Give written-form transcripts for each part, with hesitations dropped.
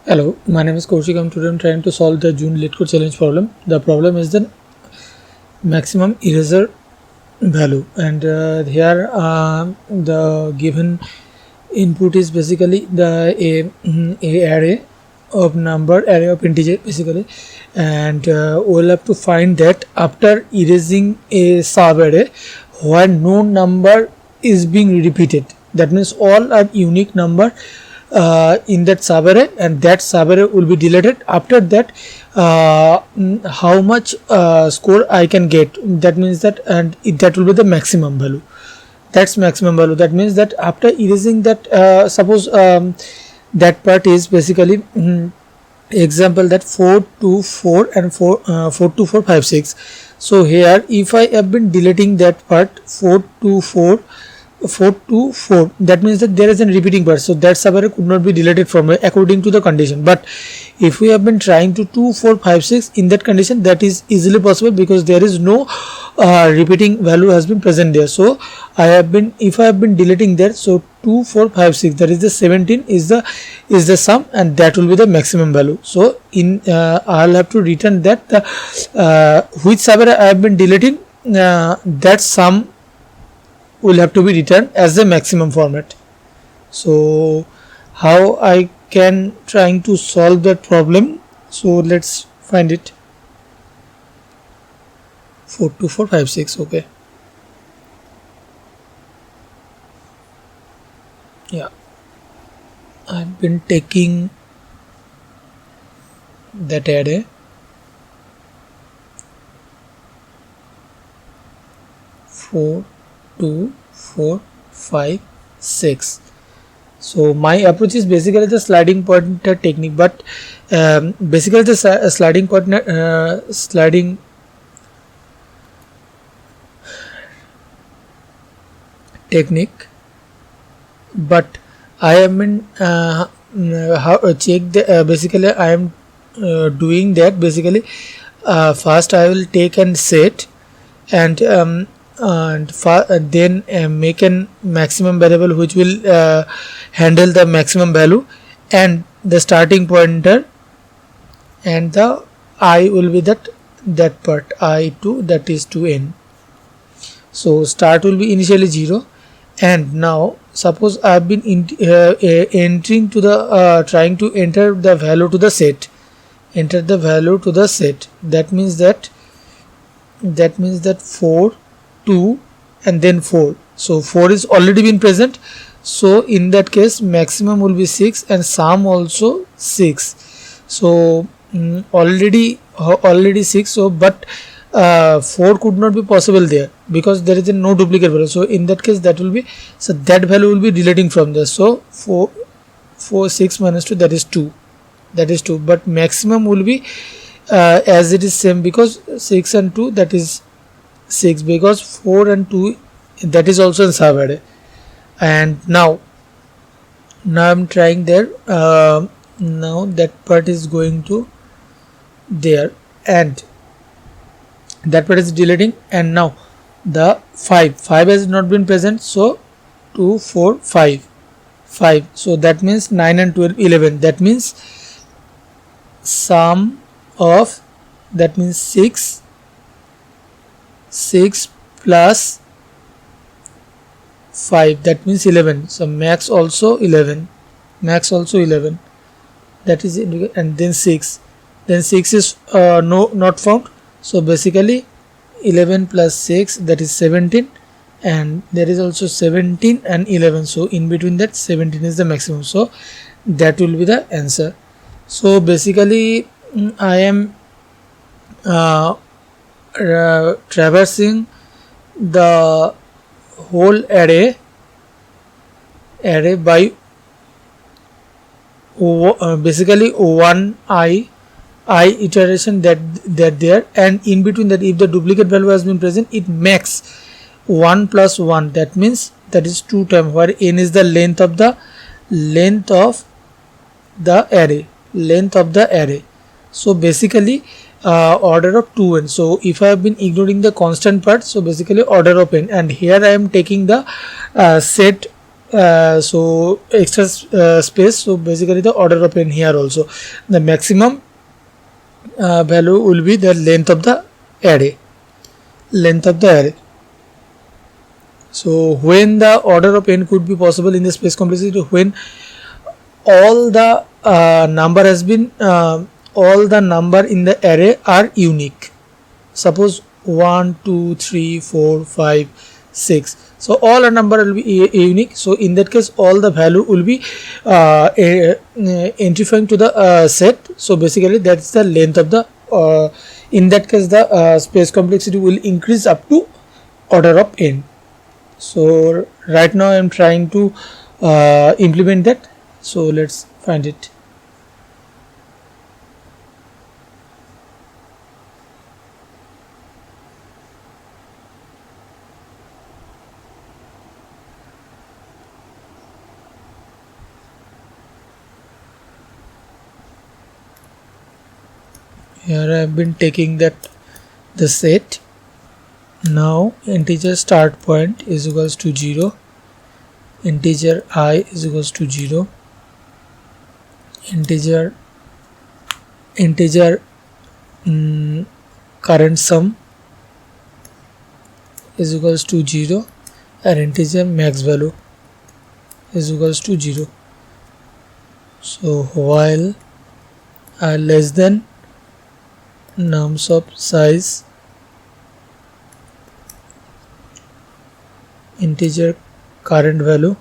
Hello, my name is Kaushik. Today I'm trying to solve the June Leetcode challenge problem. The problem is the maximum erasure value, and here the given input is basically the a array of number, array of integer basically, and we'll have to find that after erasing a sub array where no number is being repeated. That means all are unique number in that subarray, and that subarray will be deleted. After that, how much score I can get, that means that, and that will be the maximum value. That's maximum value. That means that after erasing that, suppose that part is basically example that 4 2 4 and 4 4 2 4 5 6. So here if I have been deleting that part 4 2 4 4 to 4, that means that there is a repeating part, so that subarray could not be deleted from according to the condition. But if we have been trying to 2 4 5 6, in that condition that is easily possible because there is no repeating value has been present there. So if I have been deleting there, so 2 4 5 6, that is the 17 is the sum, and that will be the maximum value. So in I'll have to return that which subarray I have been deleting, that sum will have to be returned as the maximum format. So how I can trying to solve that problem? So let's find it. 4 2 4 5 6. Okay, yeah, I've been taking that array, four 2 4 5 6. So my approach is basically the sliding pointer technique, but basically the sliding technique, but I am in check the basically I am doing that. Basically first I will take and set, and then make an maximum variable which will handle the maximum value, and the starting pointer, and the I will be that part I2, that is to n. So start will be initially 0, and now suppose I have been entering to the trying to enter the value to the set, enter the value to the set. That means that 4 2 and then 4. So 4 is already been present, so in that case maximum will be 6 and sum also 6. So already 6. So but 4 could not be possible there because there is no duplicate value. So in that case that will be, so that value will be deleting from there. So 4 6 minus 2, that is 2, but maximum will be as it is same, because 6 and 2, that is 6, because 4 and 2, that is also in subarray. And now I'm trying there, now that part is going to there, and that part is deleting, and now the 5 has not been present, so 2 4 5, so that means 9 and 12 11. That means sum of, that means 6 plus 5, that means 11. So max also 11, that is it. And then 6 is not found. So basically 11 plus 6, that is 17, and there is also 17 and 11. So in between that 17 is the maximum. So that will be the answer. So basically I am traversing the whole array by basically one I iteration that there, and in between that, if the duplicate value has been present, it makes 1 plus 1, that means that is 2 times, where n is the length of the array. So basically order of 2n. So if I have been ignoring the constant part, so basically order of n, and here I am taking the set so extra space. So basically the order of n here also, the maximum value will be the length of the array, So when the order of n could be possible in the space complexity, when all the number has been all the number in the array are unique. Suppose 1 2 3 4 5 6, so all a number will be unique. So in that case all the value will be entrying to the set. So basically that's the length of the in that case the space complexity will increase up to order of n. So right now I am trying to implement that. So let's find it. Here I have been taking that the set. Now integer start point is equals to 0, integer I is equals to 0, integer current sum is equals to 0, and integer max value is equals to 0. So while I less than nums of size integer current value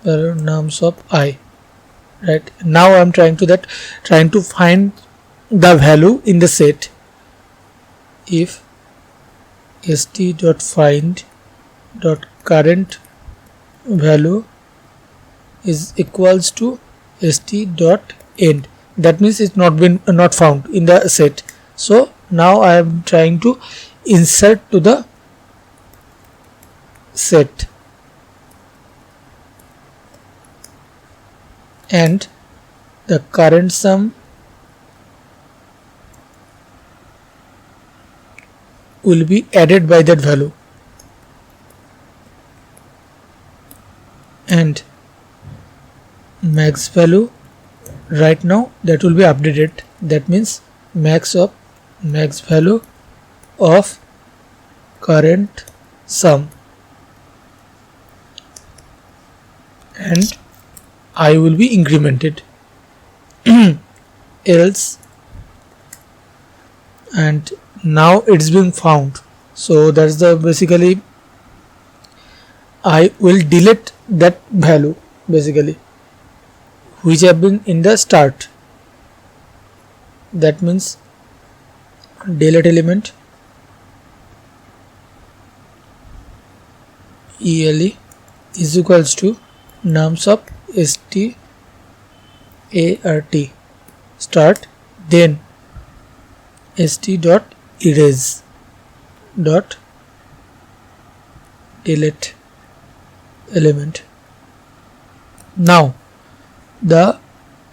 nums of I. Right now I am trying to find the value in the set. If st.find.current value is equals to st.end, that means it's not found in the set. So now I am trying to insert to the set, and the current sum will be added by that value, and max value right now that will be updated. That means max value of current sum, and I will be incremented else, and now it's been found. So that's the basically I will delete that value basically which have been in the start. That means delete element ele is equals to nums of start, then st dot erase dot delete element. Now the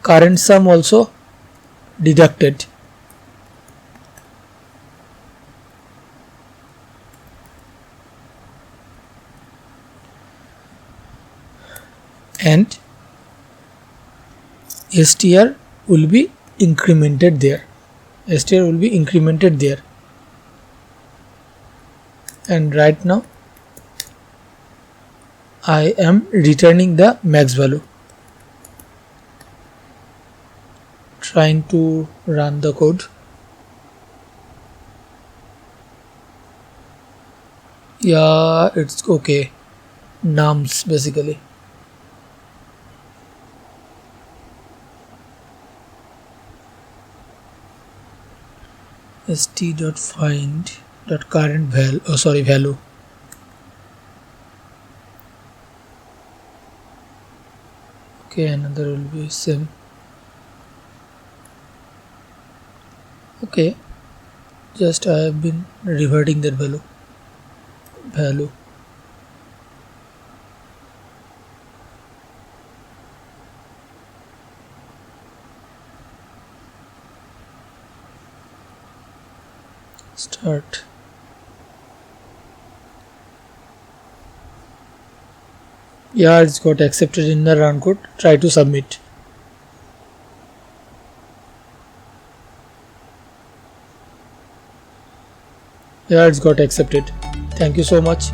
current sum also deducted, and str will be incremented there. And right now I am returning the max value. Trying to run the code. Yeah, it's okay. Nums basically. st.find.current value. Okay, another will be same. Okay, just I have been reverting that value. Start. Yeah, it's got accepted in the run code. Try to submit. Yeah, it's got accepted. Thank you so much.